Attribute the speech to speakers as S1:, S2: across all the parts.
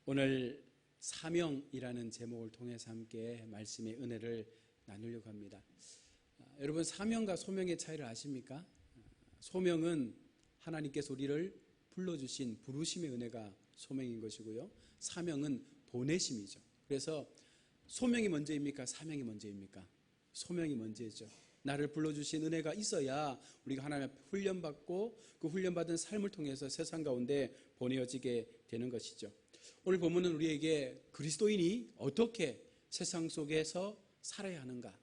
S1: 오늘 사명이라는 제목을 통해서 함께 말씀의 은혜를 나누려고 합니다. 여러분, 사명과 소명의 차이를 아십니까? 소명은 하나님께서 우리를 불러주신 부르심의 은혜가 소명인 것이고요, 사명은 보내심이죠. 그래서 소명이 먼저입니까? 사명이 먼저입니까? 소명이 먼저죠. 나를 불러주신 은혜가 있어야 우리가 하나님 앞에 훈련받고 그 훈련받은 삶을 통해서 세상 가운데 보내어지게 되는 것이죠. 오늘 본문은 우리에게 그리스도인이 어떻게 세상 속에서 살아야 하는가,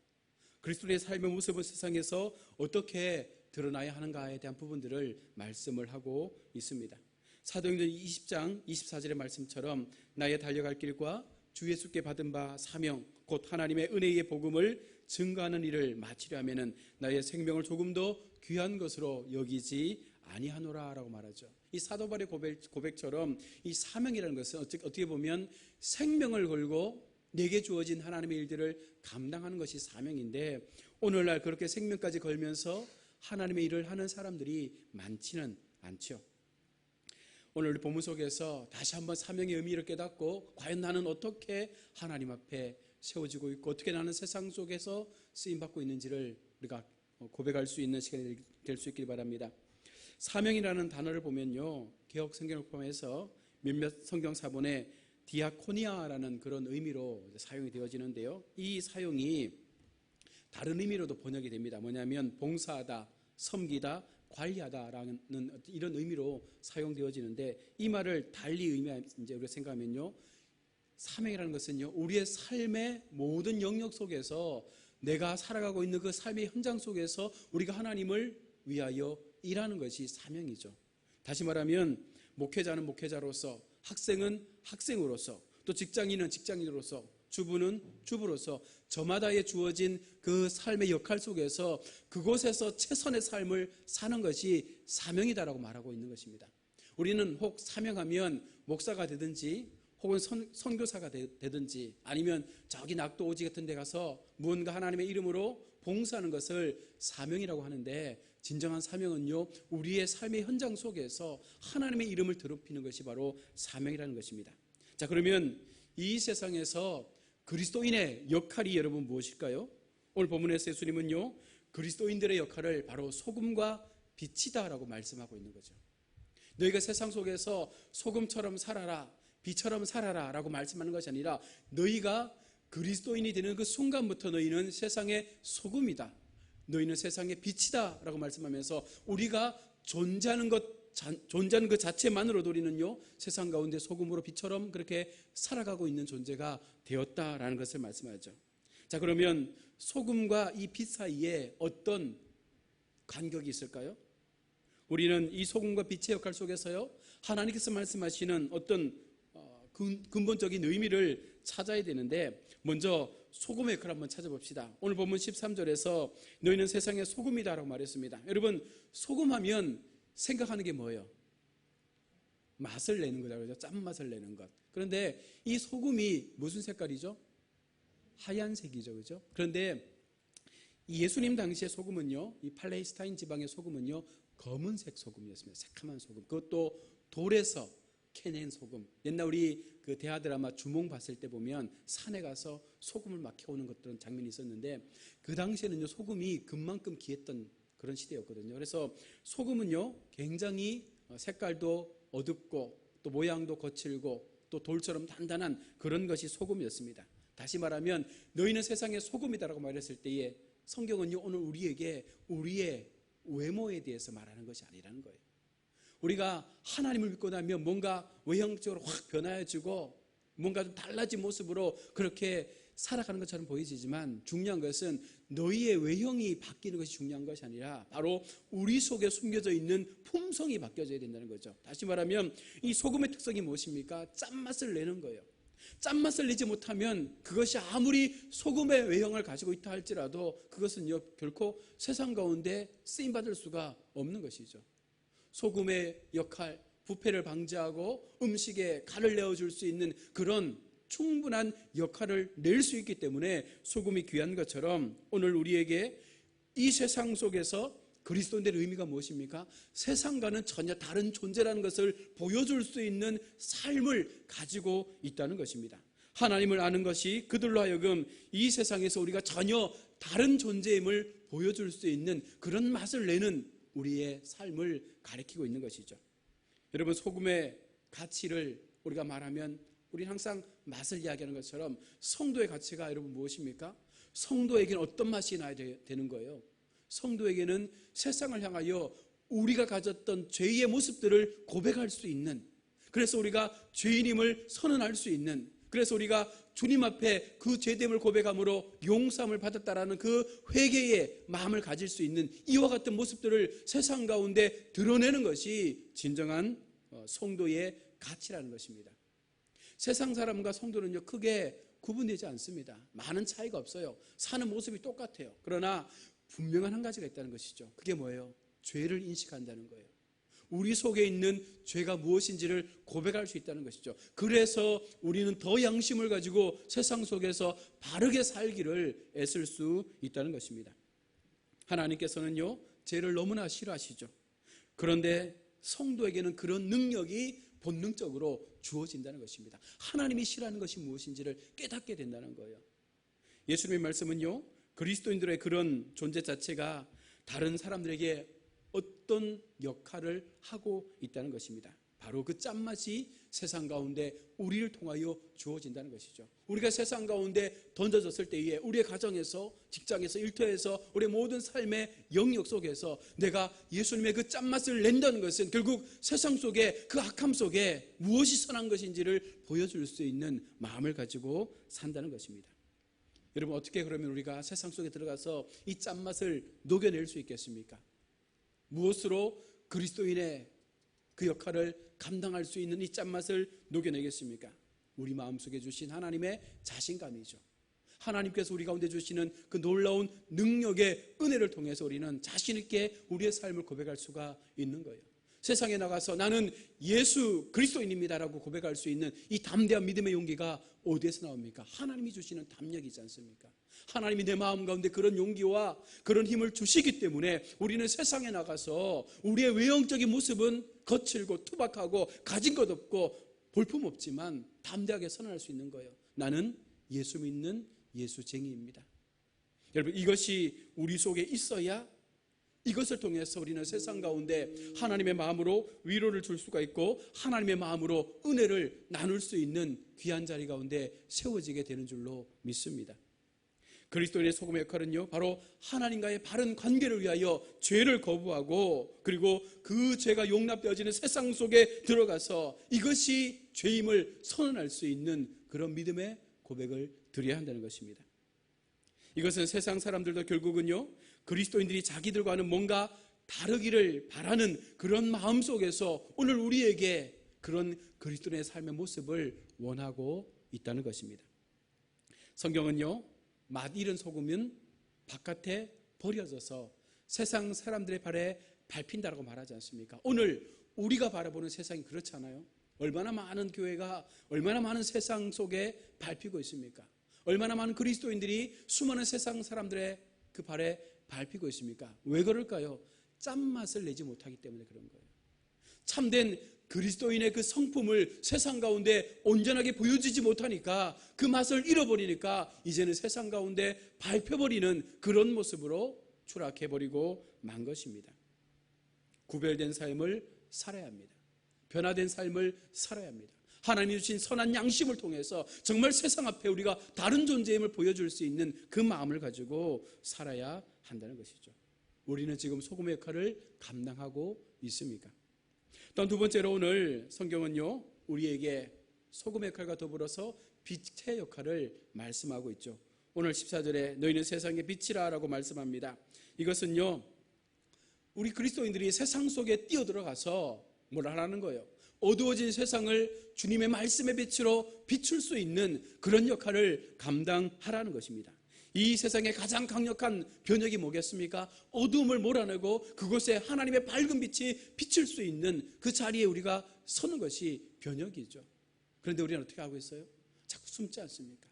S1: 그리스도의 삶의 모습을 세상에서 어떻게 드러나야 하는가에 대한 부분들을 말씀을 하고 있습니다. 사도행전 20장 24절의 말씀처럼 나의 달려갈 길과 주 예수께 받은 바 사명 곧 하나님의 은혜의 복음을 증거하는 일을 마치려 하면은 나의 생명을 조금 더 귀한 것으로 여기지 아니하노라 라고 말하죠. 이 사도 바울의 고백처럼 이 사명이라는 것은 어떻게 보면 생명을 걸고 내게 주어진 하나님의 일들을 감당하는 것이 사명인데, 오늘날 그렇게 생명까지 걸면서 하나님의 일을 하는 사람들이 많지는 않죠. 오늘 우리 본문 속에서 다시 한번 사명의 의미를 깨닫고 과연 나는 어떻게 하나님 앞에 세워지고 있고 어떻게 나는 세상 속에서 쓰임받고 있는지를 우리가 고백할 수 있는 시간이 될 수 있길 바랍니다. 사명이라는 단어를 보면요, 개역 성경을 포함해서 몇몇 성경 사본에 디아코니아라는 그런 의미로 사용이 되어지는데요, 이 사용이 다른 의미로도 번역이 됩니다. 뭐냐면 봉사하다, 섬기다, 관리하다라는 이런 의미로 사용되어지는데, 이 말을 달리 이제 우리가 생각하면요, 사명이라는 것은요, 우리의 삶의 모든 영역 속에서 내가 살아가고 있는 그 삶의 현장 속에서 우리가 하나님을 위하여 일하는 것이 사명이죠. 다시 말하면 목회자는 목회자로서, 학생은 학생으로서, 또 직장인은 직장인으로서, 주부는 주부로서 저마다의 주어진 그 삶의 역할 속에서 그곳에서 최선의 삶을 사는 것이 사명이다라고 말하고 있는 것입니다. 우리는 혹 사명하면 목사가 되든지 혹은 선교사가 되든지 아니면 저기 낙도 오지 같은 데 가서 무언가 하나님의 이름으로 봉사하는 것을 사명이라고 하는데, 진정한 사명은요, 우리의 삶의 현장 속에서 하나님의 이름을 더럽히는 것이 바로 사명이라는 것입니다. 자, 그러면 이 세상에서 그리스도인의 역할이 여러분 무엇일까요? 오늘 본문에서 예수님은요, 그리스도인들의 역할을 바로 소금과 빛이다라고 말씀하고 있는 거죠. 너희가 세상 속에서 소금처럼 살아라, 빛처럼 살아라 라고 말씀하는 것이 아니라 너희가 그리스도인이 되는 그 순간부터 너희는 세상의 소금이다, 너희는 세상의 빛이다 라고 말씀하면서 우리가 존재하는 것 자체만으로도 우리는요, 세상 가운데 소금으로 빛처럼 그렇게 살아가고 있는 존재가 되었다라는 것을 말씀하죠. 자, 그러면 소금과 이 빛 사이에 어떤 간격이 있을까요? 우리는 이 소금과 빛의 역할 속에서요, 하나님께서 말씀하시는 어떤 근본적인 의미를 찾아야 되는데, 먼저 소금의 역할을 한번 찾아봅시다. 오늘 본문 13절에서 너희는 세상의 소금이다라고 말했습니다. 여러분, 소금하면 생각하는 게 뭐예요? 맛을 내는 거다, 그러죠? 짠맛을 내는 것. 그런데 이 소금이 무슨 색깔이죠? 하얀색이죠, 그죠? 그런데 이 예수님 당시의 소금은요, 이 팔레스타인 지방의 소금은요, 검은색 소금이었습니다. 새카만 소금. 그것도 돌에서 캐낸 소금. 옛날 우리 그 대하 드라마 주몽 봤을 때 보면 산에 가서 소금을 막 캐오는 것들은 장면이 있었는데, 그 당시에는요, 소금이 금만큼 귀했던 그런 시대였거든요. 그래서 소금은요, 굉장히 색깔도 어둡고 또 모양도 거칠고 또 돌처럼 단단한 그런 것이 소금이었습니다. 다시 말하면 너희는 세상의 소금이다라고 말했을 때에 성경은요, 오늘 우리에게 우리의 외모에 대해서 말하는 것이 아니라는 거예요. 우리가 하나님을 믿고 나면 뭔가 외형적으로 확 변화해지고 뭔가 좀 달라진 모습으로 그렇게 살아가는 것처럼 보이지만, 중요한 것은 너희의 외형이 바뀌는 것이 중요한 것이 아니라 바로 우리 속에 숨겨져 있는 품성이 바뀌어져야 된다는 거죠. 다시 말하면 이 소금의 특성이 무엇입니까? 짠맛을 내는 거예요. 짠맛을 내지 못하면 그것이 아무리 소금의 외형을 가지고 있다 할지라도 그것은요, 결코 세상 가운데 쓰임받을 수가 없는 것이죠. 소금의 역할, 부패를 방지하고 음식에 간을 내어줄 수 있는 그런 충분한 역할을 낼 수 있기 때문에 소금이 귀한 것처럼, 오늘 우리에게 이 세상 속에서 그리스도인들의 의미가 무엇입니까? 세상과는 전혀 다른 존재라는 것을 보여줄 수 있는 삶을 가지고 있다는 것입니다. 하나님을 아는 것이 그들로 하여금 이 세상에서 우리가 전혀 다른 존재임을 보여줄 수 있는 그런 맛을 내는 우리의 삶을 가리키고 있는 것이죠. 여러분, 소금의 가치를 우리가 말하면 우리는 항상 맛을 이야기하는 것처럼 성도의 가치가 여러분 무엇입니까? 성도에게는 어떤 맛이 나야 되는 거예요? 성도에게는 세상을 향하여 우리가 가졌던 죄의 모습들을 고백할 수 있는, 그래서 우리가 죄인임을 선언할 수 있는, 그래서 우리가 주님 앞에 그 죄됨을 고백함으로 용서함을 받았다라는 그 회개의 마음을 가질 수 있는 이와 같은 모습들을 세상 가운데 드러내는 것이 진정한 성도의 가치라는 것입니다. 세상 사람과 성도는요, 크게 구분되지 않습니다. 많은 차이가 없어요. 사는 모습이 똑같아요. 그러나 분명한 한 가지가 있다는 것이죠. 그게 뭐예요? 죄를 인식한다는 거예요. 우리 속에 있는 죄가 무엇인지를 고백할 수 있다는 것이죠. 그래서 우리는 더 양심을 가지고 세상 속에서 바르게 살기를 애쓸 수 있다는 것입니다. 하나님께서는요, 죄를 너무나 싫어하시죠. 그런데 성도에게는 그런 능력이 본능적으로 주어진다는 것입니다. 하나님이 싫어하는 것이 무엇인지를 깨닫게 된다는 거예요. 예수님의 말씀은요, 그리스도인들의 그런 존재 자체가 다른 사람들에게 어떤 역할을 하고 있다는 것입니다. 바로 그 짠맛이 세상 가운데 우리를 통하여 주어진다는 것이죠. 우리가 세상 가운데 던져졌을 때에 우리의 가정에서, 직장에서, 일터에서, 우리의 모든 삶의 영역 속에서 내가 예수님의 그 짠맛을 낸다는 것은 결국 세상 속에 그 악함 속에 무엇이 선한 것인지를 보여줄 수 있는 마음을 가지고 산다는 것입니다. 여러분, 어떻게 그러면 우리가 세상 속에 들어가서 이 짠맛을 녹여낼 수 있겠습니까? 무엇으로 그리스도인의 그 역할을 감당할 수 있는 이 짠맛을 녹여내겠습니까? 우리 마음속에 주신 하나님의 자신감이죠. 하나님께서 우리 가운데 주시는 그 놀라운 능력의 은혜를 통해서 우리는 자신 있게 우리의 삶을 고백할 수가 있는 거예요. 세상에 나가서 나는 예수 그리스도인입니다라고 고백할 수 있는 이 담대한 믿음의 용기가 어디에서 나옵니까? 하나님이 주시는 담력이지 않습니까? 하나님이 내 마음 가운데 그런 용기와 그런 힘을 주시기 때문에 우리는 세상에 나가서 우리의 외형적인 모습은 거칠고 투박하고 가진 것 없고 볼품없지만 담대하게 선언할 수 있는 거예요. 나는 예수 믿는 예수쟁이입니다. 여러분, 이것이 우리 속에 있어야 이것을 통해서 우리는 세상 가운데 하나님의 마음으로 위로를 줄 수가 있고 하나님의 마음으로 은혜를 나눌 수 있는 귀한 자리 가운데 세워지게 되는 줄로 믿습니다. 그리스도인의 소금의 역할은요, 바로 하나님과의 바른 관계를 위하여 죄를 거부하고 그리고 그 죄가 용납되어지는 세상 속에 들어가서 이것이 죄임을 선언할 수 있는 그런 믿음의 고백을 드려야 한다는 것입니다. 이것은 세상 사람들도 결국은요, 그리스도인들이 자기들과는 뭔가 다르기를 바라는 그런 마음 속에서 오늘 우리에게 그런 그리스도인의 삶의 모습을 원하고 있다는 것입니다. 성경은요, 맛 잃은 소금은 바깥에 버려져서 세상 사람들의 발에 밟힌다라고 말하지 않습니까? 오늘 우리가 바라보는 세상이 그렇잖아요. 얼마나 많은 교회가 얼마나 많은 세상 속에 밟히고 있습니까? 얼마나 많은 그리스도인들이 수많은 세상 사람들의 그 발에 밟히고 있습니까? 왜 그럴까요? 짠맛을 내지 못하기 때문에 그런 거예요. 참된 그리스도인의 그 성품을 세상 가운데 온전하게 보여주지 못하니까 그 맛을 잃어버리니까 이제는 세상 가운데 밟혀버리는 그런 모습으로 추락해버리고 만 것입니다. 구별된 삶을 살아야 합니다. 변화된 삶을 살아야 합니다. 하나님이 주신 선한 양심을 통해서 정말 세상 앞에 우리가 다른 존재임을 보여줄 수 있는 그 마음을 가지고 살아야 한다는 것이죠. 우리는 지금 소금의 역할을 감당하고 있습니까? 또한 두 번째로 오늘 성경은요, 우리에게 소금의 역할과 더불어서 빛의 역할을 말씀하고 있죠. 오늘 14절에 너희는 세상의 빛이라 라고 말씀합니다. 이것은요, 우리 그리스도인들이 세상 속에 뛰어들어가서 뭘 하라는 거예요? 어두워진 세상을 주님의 말씀의 빛으로 비출 수 있는 그런 역할을 감당하라는 것입니다. 이 세상의 가장 강력한 변혁이 뭐겠습니까? 어두움을 몰아내고 그곳에 하나님의 밝은 빛이 비칠 수 있는 그 자리에 우리가 서는 것이 변혁이죠. 그런데 우리는 어떻게 하고 있어요? 자꾸 숨지 않습니까?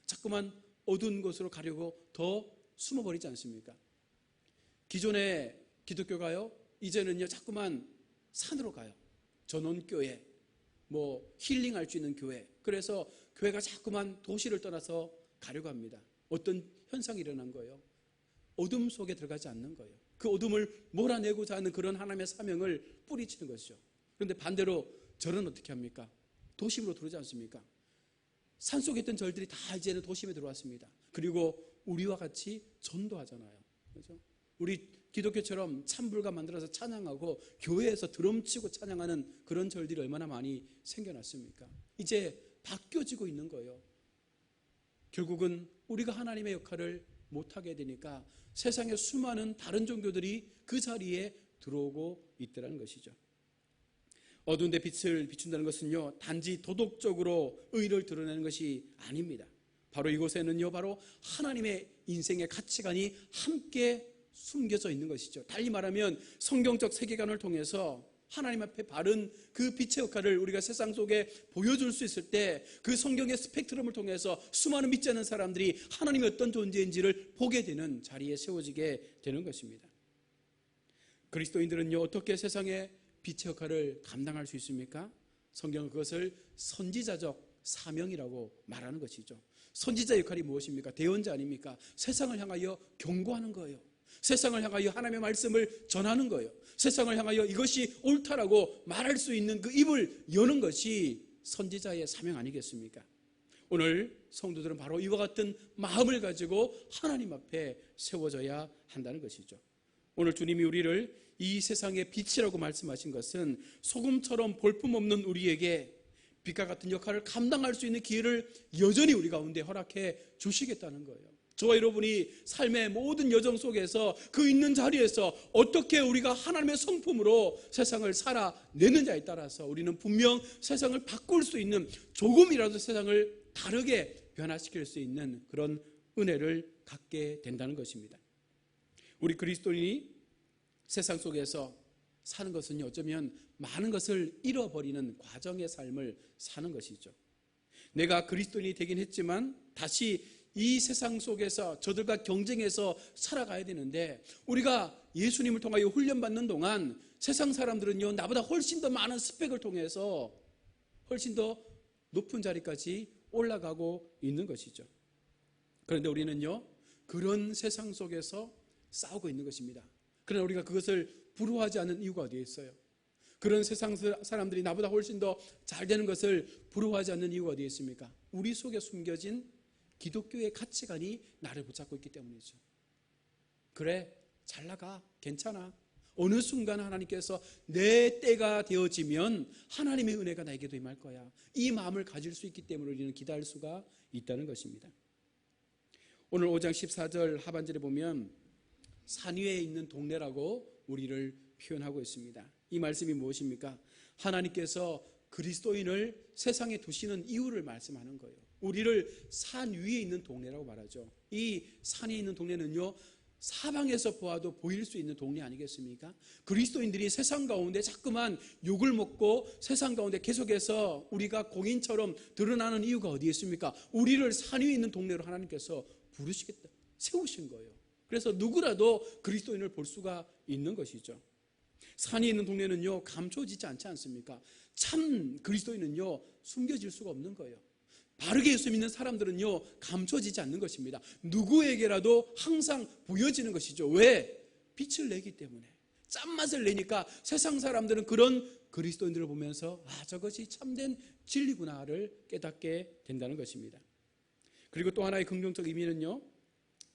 S1: 자꾸만 어두운 곳으로 가려고 더 숨어버리지 않습니까? 기존의 기독교가요, 이제는요 자꾸만 산으로 가요. 전원교회, 힐링할 수 있는 교회. 그래서 교회가 자꾸만 도시를 떠나서 가려고 합니다. 어떤 현상이 일어난 거예요. 어둠 속에 들어가지 않는 거예요. 그 어둠을 몰아내고자 하는 그런 하나님의 사명을 뿌리치는 것이죠. 그런데 반대로 절은 어떻게 합니까? 도심으로 들어오지 않습니까? 산속에 있던 절들이 다 이제는 도심에 들어왔습니다. 그리고 우리와 같이 전도하잖아요. 그렇죠? 우리 기독교처럼 찬불가 만들어서 찬양하고 교회에서 드럼 치고 찬양하는 그런 절들이 얼마나 많이 생겨났습니까? 이제 바뀌어지고 있는 거예요. 결국은 우리가 하나님의 역할을 못하게 되니까 세상의 수많은 다른 종교들이 그 자리에 들어오고 있다는 것이죠. 어두운 데 빛을 비춘다는 것은요, 단지 도덕적으로 의를 드러내는 것이 아닙니다. 바로 이곳에는요, 바로 하나님의 인생의 가치관이 함께 숨겨져 있는 것이죠. 달리 말하면 성경적 세계관을 통해서 하나님 앞에 바른 그 빛의 역할을 우리가 세상 속에 보여줄 수 있을 때 그 성경의 스펙트럼을 통해서 수많은 믿지 않는 사람들이 하나님이 어떤 존재인지를 보게 되는 자리에 세워지게 되는 것입니다. 그리스도인들은요, 어떻게 세상의 빛의 역할을 감당할 수 있습니까? 성경은 그것을 선지자적 사명이라고 말하는 것이죠. 선지자 역할이 무엇입니까? 대언자 아닙니까? 세상을 향하여 경고하는 거예요. 세상을 향하여 하나님의 말씀을 전하는 거예요. 세상을 향하여 이것이 옳다라고 말할 수 있는 그 입을 여는 것이 선지자의 사명 아니겠습니까? 오늘 성도들은 바로 이와 같은 마음을 가지고 하나님 앞에 세워져야 한다는 것이죠. 오늘 주님이 우리를 이 세상의 빛이라고 말씀하신 것은 소금처럼 볼품없는 우리에게 빛과 같은 역할을 감당할 수 있는 기회를 여전히 우리 가운데 허락해 주시겠다는 거예요. 저와 여러분이 삶의 모든 여정 속에서 그 있는 자리에서 어떻게 우리가 하나님의 성품으로 세상을 살아내느냐에 따라서 우리는 분명 세상을 바꿀 수 있는, 조금이라도 세상을 다르게 변화시킬 수 있는 그런 은혜를 갖게 된다는 것입니다. 우리 그리스도인이 세상 속에서 사는 것은요, 어쩌면 많은 것을 잃어버리는 과정의 삶을 사는 것이죠. 내가 그리스도인이 되긴 했지만 다시 이 세상 속에서 저들과 경쟁해서 살아가야 되는데, 우리가 예수님을 통하여 훈련받는 동안 세상 사람들은요, 나보다 훨씬 더 많은 스펙을 통해서 훨씬 더 높은 자리까지 올라가고 있는 것이죠. 그런데 우리는요, 그런 세상 속에서 싸우고 있는 것입니다. 그러나 우리가 그것을 부러워하지 않는 이유가 어디에 있어요? 그런 세상 사람들이 나보다 훨씬 더 잘 되는 것을 부러워하지 않는 이유가 어디에 있습니까? 우리 속에 숨겨진 기독교의 가치관이 나를 붙잡고 있기 때문이죠. 그래, 잘 나가, 괜찮아. 어느 순간 하나님께서 내 때가 되어지면 하나님의 은혜가 나에게도 임할 거야. 이 마음을 가질 수 있기 때문에 우리는 기다릴 수가 있다는 것입니다. 오늘 5장 14절 하반절에 보면 산 위에 있는 동네라고 우리를 표현하고 있습니다. 이 말씀이 무엇입니까? 하나님께서 그리스도인을 세상에 두시는 이유를 말씀하는 거예요. 우리를 산 위에 있는 동네라고 말하죠. 이 산에 있는 동네는요, 사방에서 보아도 보일 수 있는 동네 아니겠습니까? 그리스도인들이 세상 가운데 자꾸만 욕을 먹고 세상 가운데 계속해서 우리가 공인처럼 드러나는 이유가 어디에 있습니까? 우리를 산 위에 있는 동네로 하나님께서 부르시겠다, 세우신 거예요. 그래서 누구라도 그리스도인을 볼 수가 있는 것이죠. 산이 있는 동네는요, 감춰지지 않지 않습니까? 참 그리스도인은요, 숨겨질 수가 없는 거예요. 바르게 예수 믿는 사람들은요, 감춰지지 않는 것입니다. 누구에게라도 항상 보여지는 것이죠. 왜? 빛을 내기 때문에. 짠맛을 내니까 세상 사람들은 그런 그리스도인들을 보면서 저것이 참된 진리구나를 깨닫게 된다는 것입니다. 그리고 또 하나의 긍정적 의미는요,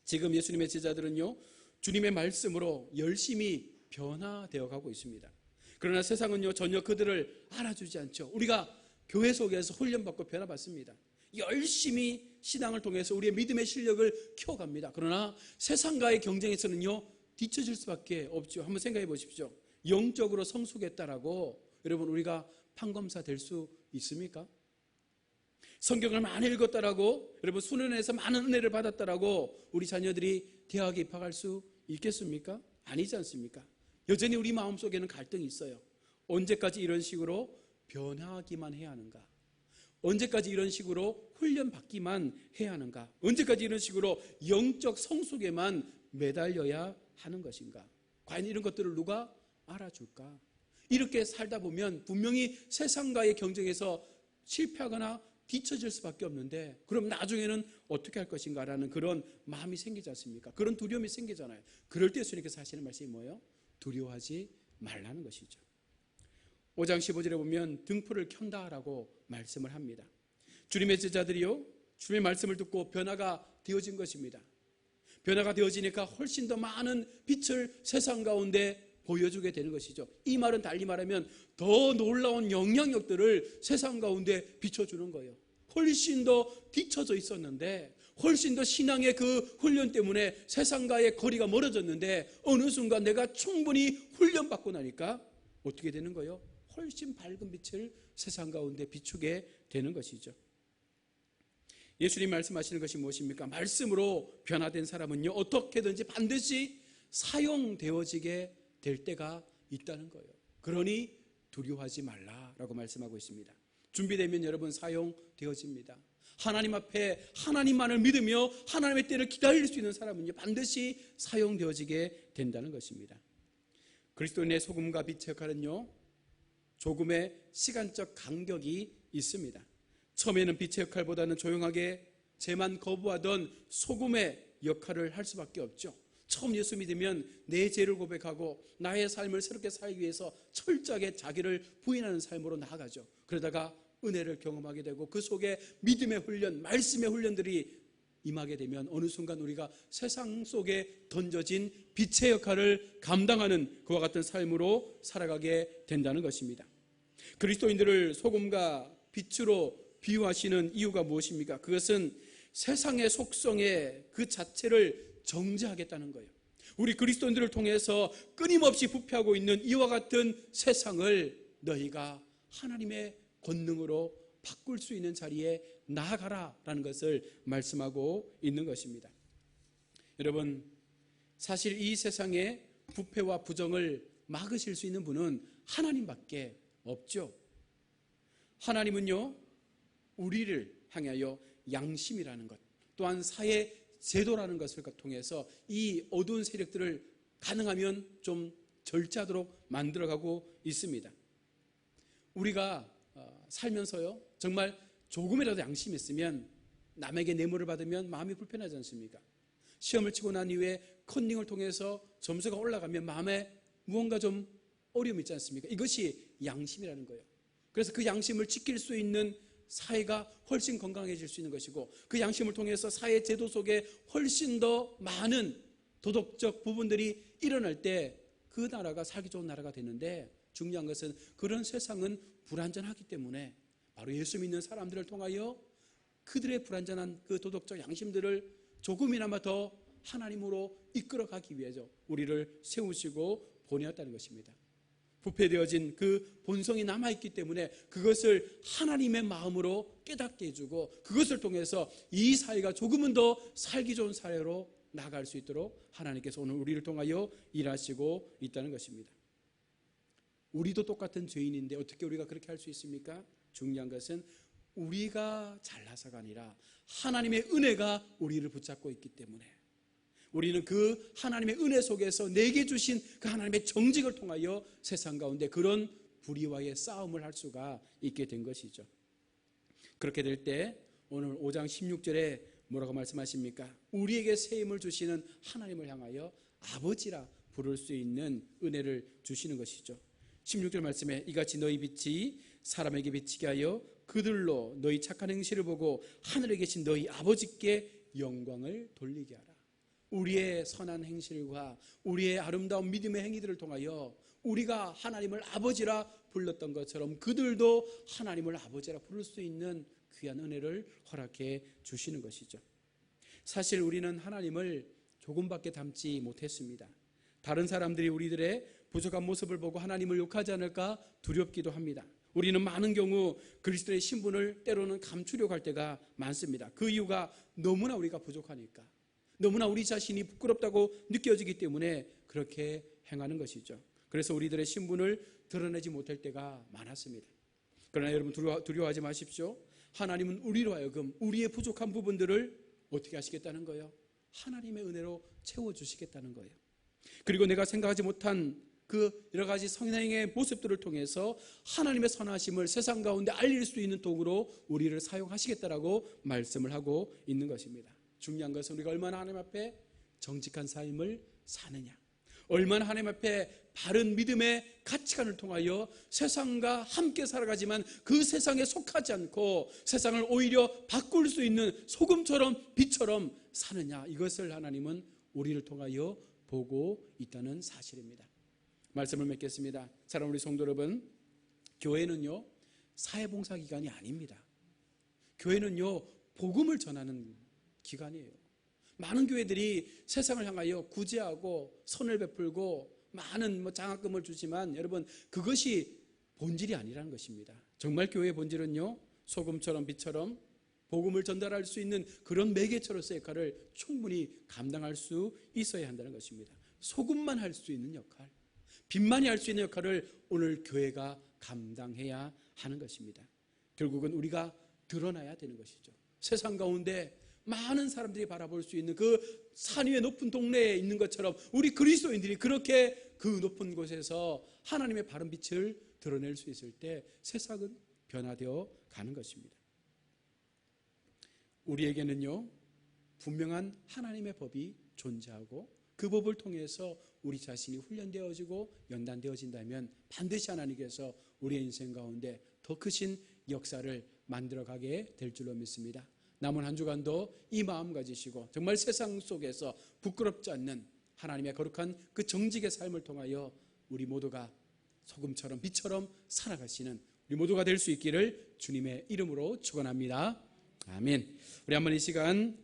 S1: 지금 예수님의 제자들은요, 주님의 말씀으로 열심히 변화되어 가고 있습니다. 그러나 세상은요, 전혀 그들을 알아주지 않죠. 우리가 교회 속에서 훈련받고 변화받습니다. 열심히 신앙을 통해서 우리의 믿음의 실력을 키워갑니다. 그러나 세상과의 경쟁에서는요, 뒤처질 수밖에 없죠. 한번 생각해 보십시오. 영적으로 성숙했다라고 여러분 우리가 판검사 될 수 있습니까? 성경을 많이 읽었다라고 여러분 수련회에서 많은 은혜를 받았다라고 우리 자녀들이 대학에 입학할 수 있겠습니까? 아니지 않습니까? 여전히 우리 마음속에는 갈등이 있어요. 언제까지 이런 식으로 변화하기만 해야 하는가? 언제까지 이런 식으로 훈련받기만 해야 하는가? 언제까지 이런 식으로 영적 성숙에만 매달려야 하는 것인가? 과연 이런 것들을 누가 알아줄까? 이렇게 살다 보면 분명히 세상과의 경쟁에서 실패하거나 뒤처질 수밖에 없는데, 그럼 나중에는 어떻게 할 것인가라는 그런 마음이 생기지 않습니까? 그런 두려움이 생기잖아요. 그럴 때 예수님께서 하시는 말씀이 뭐예요? 두려워하지 말라는 것이죠. 5장 15절에 보면 등불을 켠다라고 말씀을 합니다. 주님의 제자들이요, 주님의 말씀을 듣고 변화가 되어진 것입니다. 변화가 되어지니까 훨씬 더 많은 빛을 세상 가운데 보여주게 되는 것이죠. 이 말은 달리 말하면 더 놀라운 영향력들을 세상 가운데 비춰주는 거예요. 훨씬 더 뒤쳐져 있었는데, 훨씬 더 신앙의 그 훈련 때문에 세상과의 거리가 멀어졌는데, 어느 순간 내가 충분히 훈련받고 나니까 어떻게 되는 거예요? 훨씬 밝은 빛을 세상 가운데 비추게 되는 것이죠. 예수님 말씀하시는 것이 무엇입니까? 말씀으로 변화된 사람은요, 어떻게든지 반드시 사용되어지게 될 때가 있다는 거예요. 그러니 두려워하지 말라라고 말씀하고 있습니다. 준비되면 여러분 사용되어집니다. 하나님 앞에 하나님만을 믿으며 하나님의 때를 기다릴 수 있는 사람은요, 반드시 사용되어지게 된다는 것입니다. 그리스도인의 소금과 빛의 역할은요, 조금의 시간적 간격이 있습니다. 처음에는 빛의 역할보다는 조용하게 죄만 거부하던 소금의 역할을 할 수밖에 없죠. 처음 예수 믿으면 내 죄를 고백하고 나의 삶을 새롭게 살기 위해서 철저하게 자기를 부인하는 삶으로 나아가죠. 그러다가 은혜를 경험하게 되고 그 속에 믿음의 훈련, 말씀의 훈련들이 임하게 되면 어느 순간 우리가 세상 속에 던져진 빛의 역할을 감당하는 그와 같은 삶으로 살아가게 된다는 것입니다. 그리스도인들을 소금과 빛으로 비유하시는 이유가 무엇입니까? 그것은 세상의 속성의 그 자체를 정죄하겠다는 거예요. 우리 그리스도인들을 통해서 끊임없이 부패하고 있는 이와 같은 세상을 너희가 하나님의 권능으로 바꿀 수 있는 자리에 나아가라라는 것을 말씀하고 있는 것입니다. 여러분, 사실 이 세상의 부패와 부정을 막으실 수 있는 분은 하나님밖에 없죠. 하나님은요, 우리를 향하여 양심이라는 것, 또한 사회 제도라는 것을 통해서 이 어두운 세력들을 가능하면 좀 절제하도록 만들어가고 있습니다. 우리가 살면서요, 정말 조금이라도 양심이 있으면 남에게 뇌물을 받으면 마음이 불편하지 않습니까? 시험을 치고 난 이후에 컨닝을 통해서 점수가 올라가면 마음에 무언가 좀 어려움이 있지 않습니까? 이것이 양심이라는 거예요. 그래서 그 양심을 지킬 수 있는 사회가 훨씬 건강해질 수 있는 것이고, 그 양심을 통해서 사회 제도 속에 훨씬 더 많은 도덕적 부분들이 일어날 때 그 나라가 살기 좋은 나라가 되는데, 중요한 것은 그런 세상은 불완전하기 때문에 바로 예수 믿는 사람들을 통하여 그들의 불완전한 그 도덕적 양심들을 조금이나마 더 하나님으로 이끌어가기 위해서 우리를 세우시고 보내었다는 것입니다. 부패되어진 그 본성이 남아있기 때문에 그것을 하나님의 마음으로 깨닫게 해주고, 그것을 통해서 이 사회가 조금은 더 살기 좋은 사회로 나아갈 수 있도록 하나님께서 오늘 우리를 통하여 일하시고 있다는 것입니다. 우리도 똑같은 죄인인데 어떻게 우리가 그렇게 할 수 있습니까? 중요한 것은 우리가 잘나서가 아니라 하나님의 은혜가 우리를 붙잡고 있기 때문에, 우리는 그 하나님의 은혜 속에서 내게 주신 그 하나님의 정직을 통하여 세상 가운데 그런 불의와의 싸움을 할 수가 있게 된 것이죠. 그렇게 될 때 오늘 5장 16절에 뭐라고 말씀하십니까? 우리에게 세임을 주시는 하나님을 향하여 아버지라 부를 수 있는 은혜를 주시는 것이죠. 16절 말씀에 이같이 너희 빛이 사람에게 비치게 하여 그들로 너희 착한 행실을 보고 하늘에 계신 너희 아버지께 영광을 돌리게 하라. 우리의 선한 행실과 우리의 아름다운 믿음의 행위들을 통하여 우리가 하나님을 아버지라 불렀던 것처럼 그들도 하나님을 아버지라 부를 수 있는 귀한 은혜를 허락해 주시는 것이죠. 사실 우리는 하나님을 조금밖에 닮지 못했습니다. 다른 사람들이 우리들의 부족한 모습을 보고 하나님을 욕하지 않을까 두렵기도 합니다. 우리는 많은 경우 그리스도의 신분을 때로는 감추려고 할 때가 많습니다. 그 이유가 너무나 우리가 부족하니까, 너무나 우리 자신이 부끄럽다고 느껴지기 때문에 그렇게 행하는 것이죠. 그래서 우리들의 신분을 드러내지 못할 때가 많았습니다. 그러나 여러분 두려워하지 마십시오. 하나님은 우리로 하여금 우리의 부족한 부분들을 어떻게 하시겠다는 거예요? 하나님의 은혜로 채워주시겠다는 거예요. 그리고 내가 생각하지 못한 그 여러 가지 성행의 모습들을 통해서 하나님의 선하심을 세상 가운데 알릴 수 있는 도구로 우리를 사용하시겠다라고 말씀을 하고 있는 것입니다. 중요한 것은 우리가 얼마나 하나님 앞에 정직한 삶을 사느냐, 얼마나 하나님 앞에 바른 믿음의 가치관을 통하여 세상과 함께 살아가지만 그 세상에 속하지 않고 세상을 오히려 바꿀 수 있는 소금처럼 빛처럼 사느냐, 이것을 하나님은 우리를 통하여 보고 있다는 사실입니다. 말씀을 맺겠습니다. 사랑하는 우리 성도 여러분, 교회는요 사회봉사 기관이 아닙니다. 교회는요 복음을 전하는 기관이에요. 많은 교회들이 세상을 향하여 구제하고 선을 베풀고 많은 장학금을 주지만 여러분, 그것이 본질이 아니라는 것입니다. 정말 교회의 본질은요 소금처럼 빛처럼 복음을 전달할 수 있는 그런 매개체로서의 역할을 충분히 감당할 수 있어야 한다는 것입니다. 소금만 할 수 있는 역할, 빛만이 할 수 있는 역할을 오늘 교회가 감당해야 하는 것입니다. 결국은 우리가 드러나야 되는 것이죠. 세상 가운데 많은 사람들이 바라볼 수 있는 그 산 위의 높은 동네에 있는 것처럼 우리 그리스도인들이 그렇게 그 높은 곳에서 하나님의 바른 빛을 드러낼 수 있을 때 세상은 변화되어 가는 것입니다. 우리에게는요 분명한 하나님의 법이 존재하고 그 법을 통해서 우리 자신이 훈련되어지고 연단되어진다면 반드시 하나님께서 우리의 인생 가운데 더 크신 역사를 만들어가게 될 줄로 믿습니다. 남은 한 주간도 이 마음 가지시고 정말 세상 속에서 부끄럽지 않는 하나님의 거룩한 그 정직의 삶을 통하여 우리 모두가 소금처럼 빛처럼 살아가시는 우리 모두가 될 수 있기를 주님의 이름으로 축원합니다. 아멘. 우리 한번 이 시간